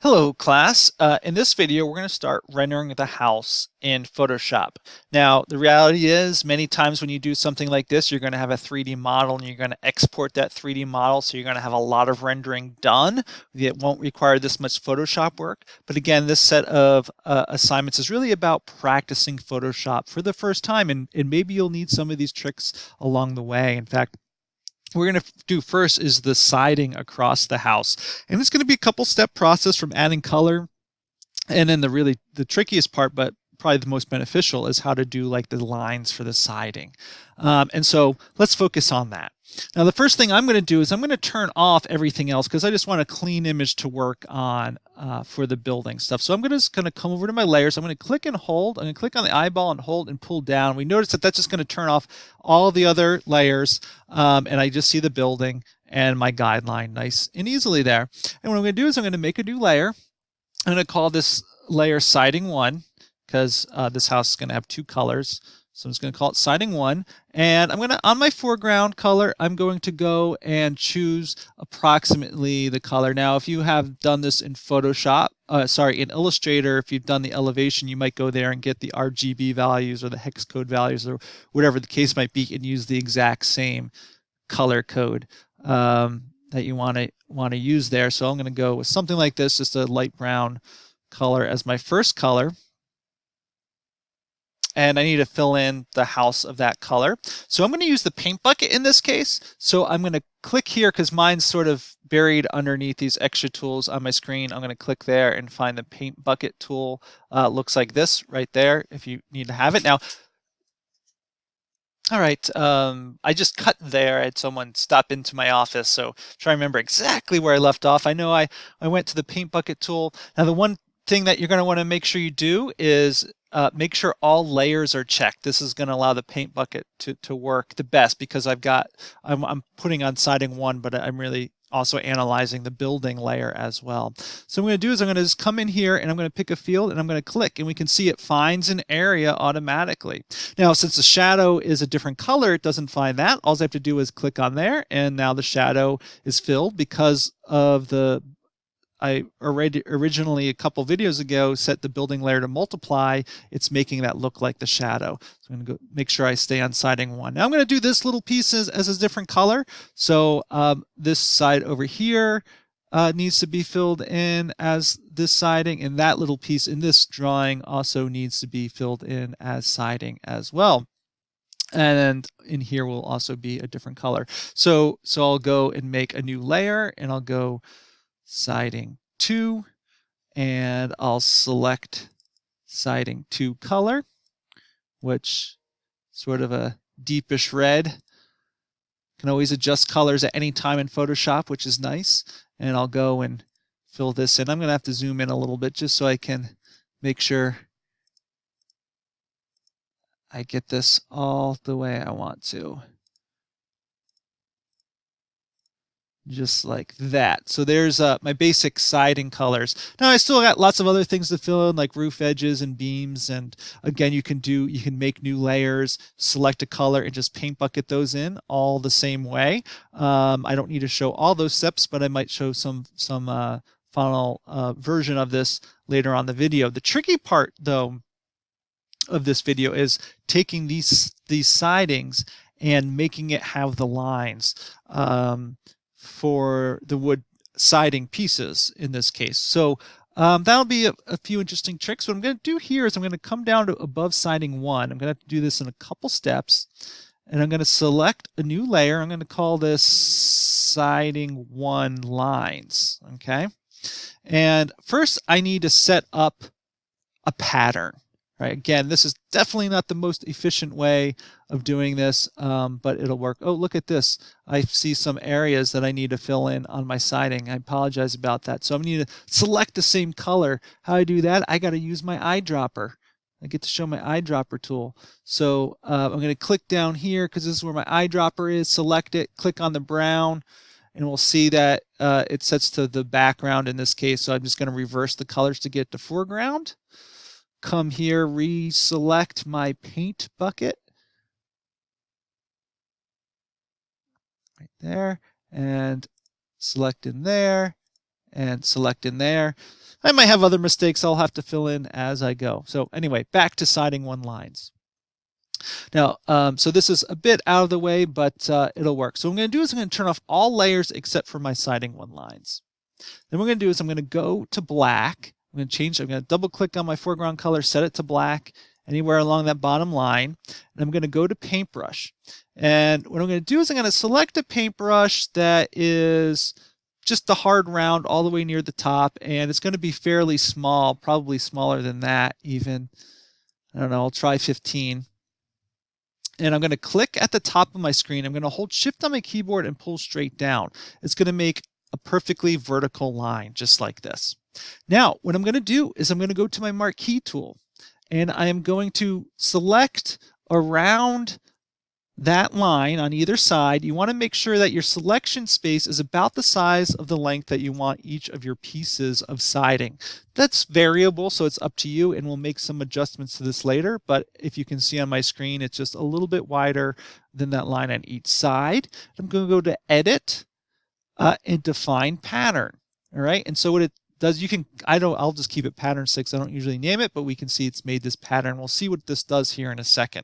Hello class. In this video we're going to start rendering the house in Photoshop. Now the reality is many times when you do something like this you're going to have a 3D model and you're going to export that 3D model, so you're going to have a lot of rendering done. It won't require this much Photoshop work, but again this set of assignments is really about practicing Photoshop for the first time, and maybe you'll need some of these tricks along the way. In fact, we're going to do first is the siding across the house, and it's going to be a couple step process from adding color, and then the trickiest part, but probably the most beneficial, is how to do like the lines for the siding. And so let's focus on that. Now the first thing I'm going to do is I'm going to turn off everything else because I just want a clean image to work on for the building stuff. So I'm just going to come over to my layers. I'm going to click and hold. I'm going to click on the eyeball and hold and pull down. We notice that that's just going to turn off all the other layers, and I just see the building and my guideline nice and easily there. And what I'm going to do is I'm going to make a new layer. I'm going to call this layer siding 1 because this house is going to have two colors. So I'm just going to call it siding 1. And I'm going to, on my foreground color, I'm going to go and choose approximately the color. Now, if you have done this in Photoshop, in Illustrator, if you've done the elevation, you might go there and get the RGB values or the hex code values or whatever the case might be and use the exact same color code that you want to use there. So I'm going to go with something like this, just a light brown color as my first color. And I need to fill in the house of that color. So I'm going to use the paint bucket in this case. So I'm going to click here because mine's sort of buried underneath these extra tools on my screen. I'm going to click there and find the paint bucket tool. Looks like this right there if you need to have it. Now, all right, I just cut there. I had someone stop into my office, so try to remember exactly where I left off. I know I went to the paint bucket tool. Now, the one thing that you're going to want to make sure you do is make sure all layers are checked. This is going to allow the paint bucket to work the best because I'm putting on siding 1, but I'm really also analyzing the building layer as well. So what I'm going to do is I'm going to just come in here and I'm going to pick a field and I'm going to click, and we can see it finds an area automatically. Now, since the shadow is a different color, it doesn't find that. All I have to do is click on there, and now the shadow is filled because of I already originally a couple videos ago set the building layer to multiply. It's making that look like the shadow. So I'm going to go make sure I stay on siding 1. Now I'm going to do this little piece as a different color. So this side over here needs to be filled in as this siding, and that little piece in this drawing also needs to be filled in as siding as well. And in here will also be a different color. So I'll go and make a new layer, and I'll go siding 2, and I'll select siding 2 color, which sort of a deepish red. Can always adjust colors at any time in Photoshop, which is nice. And I'll go and fill this in. I'm going to have to zoom in a little bit just so I can make sure I get this all the way I want to. Just like that. So there's my basic siding colors. Now I still got lots of other things to fill in, like roof edges and beams. And again, you can make new layers, select a color, and just paint bucket those in all the same way. I don't need to show all those steps, but I might show some final version of this later on the video. The tricky part, though, of this video is taking these sidings and making it have the lines for the wood siding pieces in this case. So that'll be a few interesting tricks. What I'm going to do here is I'm going to come down to above siding 1. I'm going to have to do this in a couple steps. And I'm going to select a new layer. I'm going to call this siding 1 lines. Okay. And first I need to set up a pattern. Right. Again, this is definitely not the most efficient way of doing this, but it'll work. Oh, look at this. I see some areas that I need to fill in on my siding. I apologize about that. So I'm going to select the same color. How I do that, I got to use my eyedropper. I get to show my eyedropper tool. So I'm going to click down here because this is where my eyedropper is. Select it, click on the brown, and we'll see that it sets to the background in this case. So I'm just going to reverse the colors to get to foreground. Come here, reselect my paint bucket right there, and select in there, and select in there. I might have other mistakes I'll have to fill in as I go. So anyway, back to siding one lines. Now, so this is a bit out of the way, but it'll work. So what I'm going to do is I'm going to turn off all layers except for my siding one lines. Then what I'm going to do is I'm going to go to black. I'm going to double click on my foreground color, set it to black anywhere along that bottom line. And I'm going to go to paintbrush. And what I'm going to do is I'm going to select a paintbrush that is just the hard round all the way near the top. And it's going to be fairly small, probably smaller than that even. I don't know, I'll try 15. And I'm going to click at the top of my screen. I'm going to hold shift on my keyboard and pull straight down. It's going to make a perfectly vertical line just like this. Now, what I'm going to do is I'm going to go to my marquee tool and I am going to select around that line on either side. You want to make sure that your selection space is about the size of the length that you want each of your pieces of siding. That's variable, so it's up to you, and we'll make some adjustments to this later, but if you can see on my screen, it's just a little bit wider than that line on each side. I'm going to go to Edit and Define Pattern. All right, and so what it does, I'll just keep it pattern 6. I don't usually name it, but we can see it's made this pattern. We'll see what this does here in a second.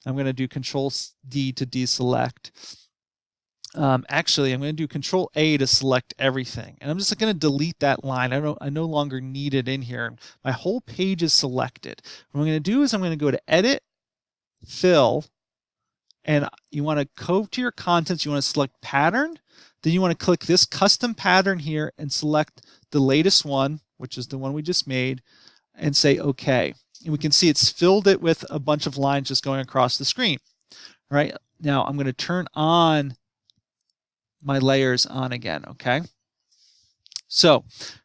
I'm going to do Control D to deselect. Actually, I'm going to do Control A to select everything. And I'm just going to delete that line. I no longer need it in here. My whole page is selected. What I'm going to do is I'm going to go to Edit, Fill, and you want to go to your contents. You want to select Pattern. Then you want to click this custom pattern here and select the latest one, which is the one we just made, and say OK. And we can see it's filled it with a bunch of lines just going across the screen. All right, now I'm going to turn on my layers on again, okay? So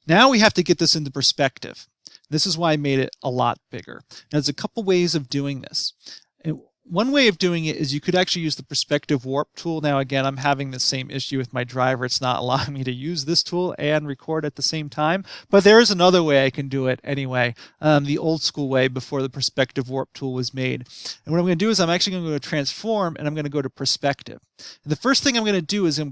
now we have to get this into perspective. This is why I made it a lot bigger. Now, there's a couple ways of doing this. One way of doing it is you could actually use the perspective warp tool. Now, again, I'm having the same issue with my driver. It's not allowing me to use this tool and record at the same time, but there is another way I can do it anyway, the old school way before the perspective warp tool was made. And what I'm going to do is I'm actually going to go to transform and I'm going to go to perspective. And the first thing I'm going to do is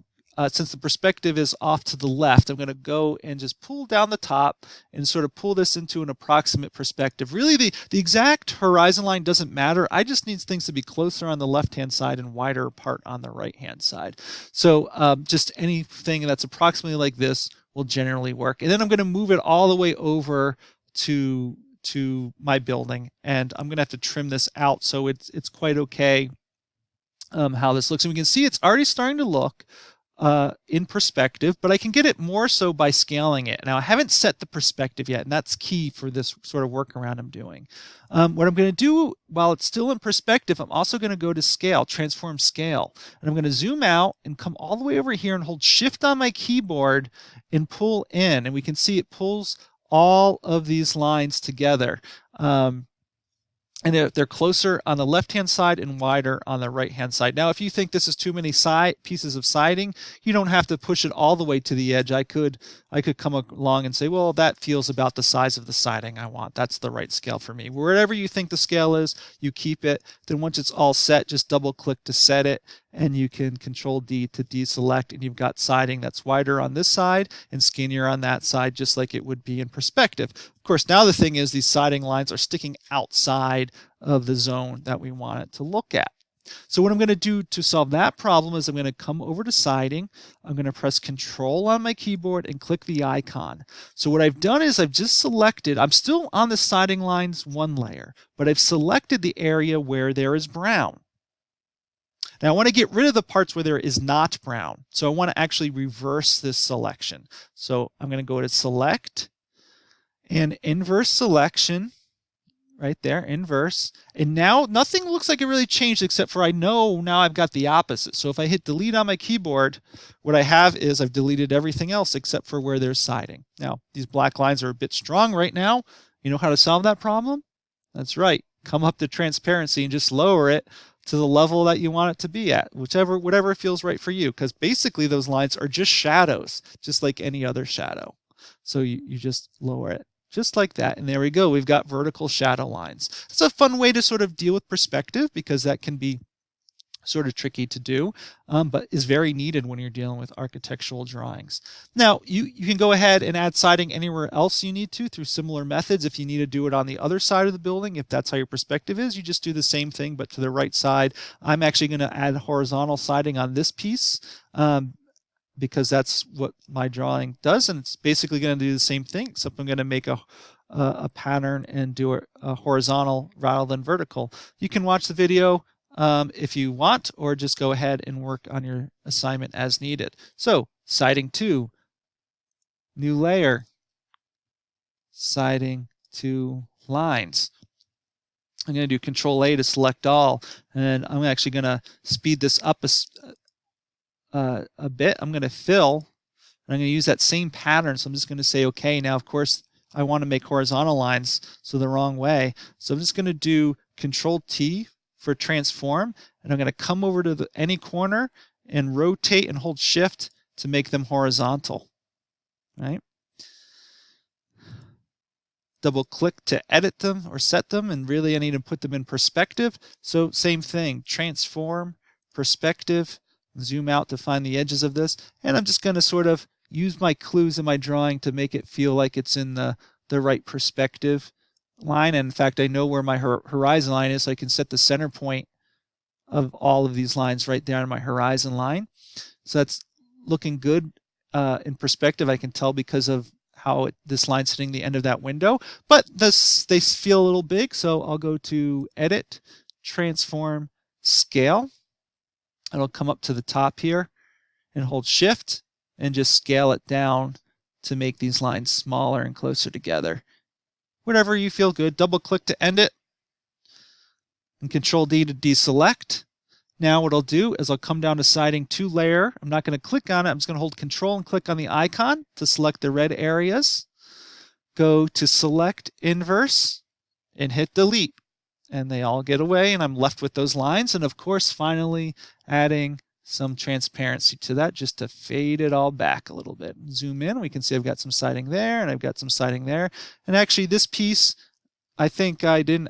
since the perspective is off to the left, I'm going to go and just pull down the top and sort of pull this into an approximate perspective. Really, the exact horizon line doesn't matter. I just need things to be closer on the left-hand side and wider apart on the right-hand side. So just anything that's approximately like this will generally work. And then I'm going to move it all the way over to my building, and I'm going to have to trim this out so it's quite okay how this looks. And we can see it's already starting to look in perspective, but I can get it more so by scaling it. Now, I haven't set the perspective yet, and that's key for this sort of workaround I'm doing. What I'm going to do while it's still in perspective, I'm also going to go to Scale, Transform Scale, and I'm going to zoom out and come all the way over here and hold Shift on my keyboard and pull in, and we can see it pulls all of these lines together. And they're closer on the left-hand side and wider on the right-hand side. Now, if you think this is too many pieces of siding, you don't have to push it all the way to the edge. I could come along and say, well, that feels about the size of the siding I want. That's the right scale for me. Wherever you think the scale is, you keep it. Then once it's all set, just double-click to set it, and you can Control D to deselect, and you've got siding that's wider on this side and skinnier on that side, just like it would be in perspective. Of course, now the thing is these siding lines are sticking outside of the zone that we want it to look at. So what I'm going to do to solve that problem is I'm going to come over to siding. I'm going to press Control on my keyboard and click the icon. So what I've done is I've just selected, I'm still on the siding lines one layer, but I've selected the area where there is brown. Now I want to get rid of the parts where there is not brown. So I want to actually reverse this selection. So I'm going to go to Select and Inverse Selection. Right there, inverse. And now nothing looks like it really changed except for I know now I've got the opposite. So if I hit delete on my keyboard, what I have is I've deleted everything else except for where there's siding. Now, these black lines are a bit strong right now. You know how to solve that problem? That's right. Come up to transparency and just lower it to the level that you want it to be at, whatever feels right for you, because basically those lines are just shadows, just like any other shadow. So you just lower it. Just like that. And there we go. We've got vertical shadow lines. It's a fun way to sort of deal with perspective because that can be Sort of tricky to do, but is very needed when you're dealing with architectural drawings. Now, you can go ahead and add siding anywhere else you need to through similar methods. If you need to do it on the other side of the building, if that's how your perspective is, you just do the same thing, but to the right side. I'm actually going to add horizontal siding on this piece because that's what my drawing does, and it's basically going to do the same thing, except I'm going to make a pattern and do a horizontal rather than vertical. You can watch the video if you want, or just go ahead and work on your assignment as needed. So siding 2, new layer, siding 2 lines. I'm going to do Control A to select all, and I'm actually going to speed this up a bit. I'm going to fill, and I'm going to use that same pattern. So I'm just going to say OK. Now, of course, I want to make horizontal lines, so the wrong way. So I'm just going to do Control T for transform, and I'm going to come over to any corner and rotate and hold Shift to make them horizontal. Right? Double click to edit them or set them, and really I need to put them in perspective. So same thing, transform, perspective, zoom out to find the edges of this, and I'm just going to sort of use my clues in my drawing to make it feel like it's in the right perspective line. And in fact, I know where my horizon line is, so I can set the center point of all of these lines right there on my horizon line. So that's looking good in perspective. I can tell because of how this line's hitting the end of that window, but they feel a little big, so I'll go to Edit, Transform, Scale. It'll come up to the top here and hold Shift and just scale it down to make these lines smaller and closer together. Whatever you feel good. Double click to end it, and Control D to deselect. Now what I'll do is I'll come down to siding 2 layer. I'm not going to click on it. I'm just going to hold Control and click on the icon to select the red areas. Go to Select Inverse and hit Delete. And they all get away, and I'm left with those lines. And of course, finally adding some transparency to that just to fade it all back a little bit. Zoom in, we can see I've got some siding there, and I've got some siding there. And actually this piece, I think I don't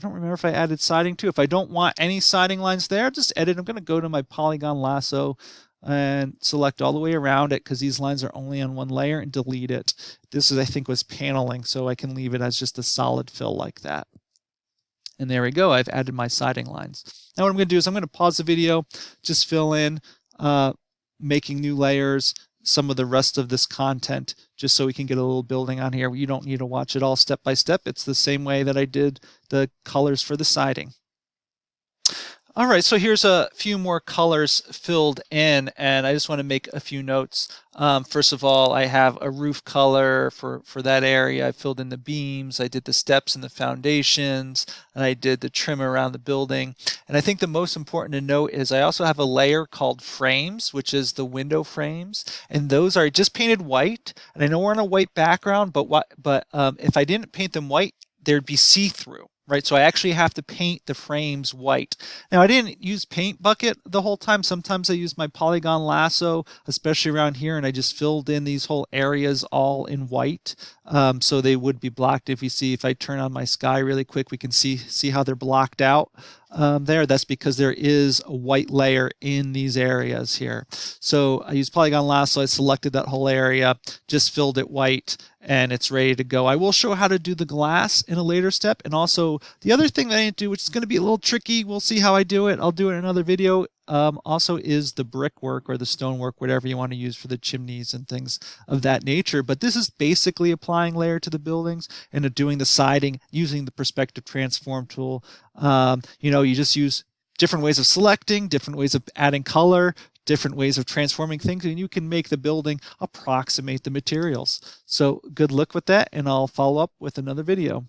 remember if I added siding to. If I don't want any siding lines there, just edit. I'm going to go to my polygon lasso and select all the way around it, because these lines are only on one layer, and delete it. This is, I think, was paneling, so I can leave it as just a solid fill like that. And there we go, I've added my siding lines. Now what I'm going to do is I'm going to pause the video, just fill in making new layers, some of the rest of this content, just so we can get a little building on here. You don't need to watch it all step by step. It's the same way that I did the colors for the siding. All right, so here's a few more colors filled in, and I just want to make a few notes. First of all, I have a roof color for that area. I filled in the beams, I did the steps and the foundations, and I did the trim around the building. And I think the most important to note is I also have a layer called frames, which is the window frames, and those are just painted white. And I know we're on a white background, but if I didn't paint them white, there'd be see-through. Right, so I actually have to paint the frames white. Now I didn't use paint bucket the whole time. Sometimes I use my polygon lasso, especially around here, and I just filled in these whole areas all in white, so they would be blocked. If I turn on my sky really quick, we can see how they're blocked out there. That's because there is a white layer in these areas here. So I used polygon lasso. I selected that whole area, just filled it white, and it's ready to go. I will show how to do the glass in a later step, and also the other thing that I didn't do, which is going to be a little tricky, we'll see how I do it. I'll do it in another video. Also is the brickwork or the stonework, whatever you want to use for the chimneys and things of that nature. But this is basically applying layer to the buildings and doing the siding using the perspective transform tool. You just use different ways of selecting, different ways of adding color, different ways of transforming things, and you can make the building approximate the materials. So good luck with that, and I'll follow up with another video.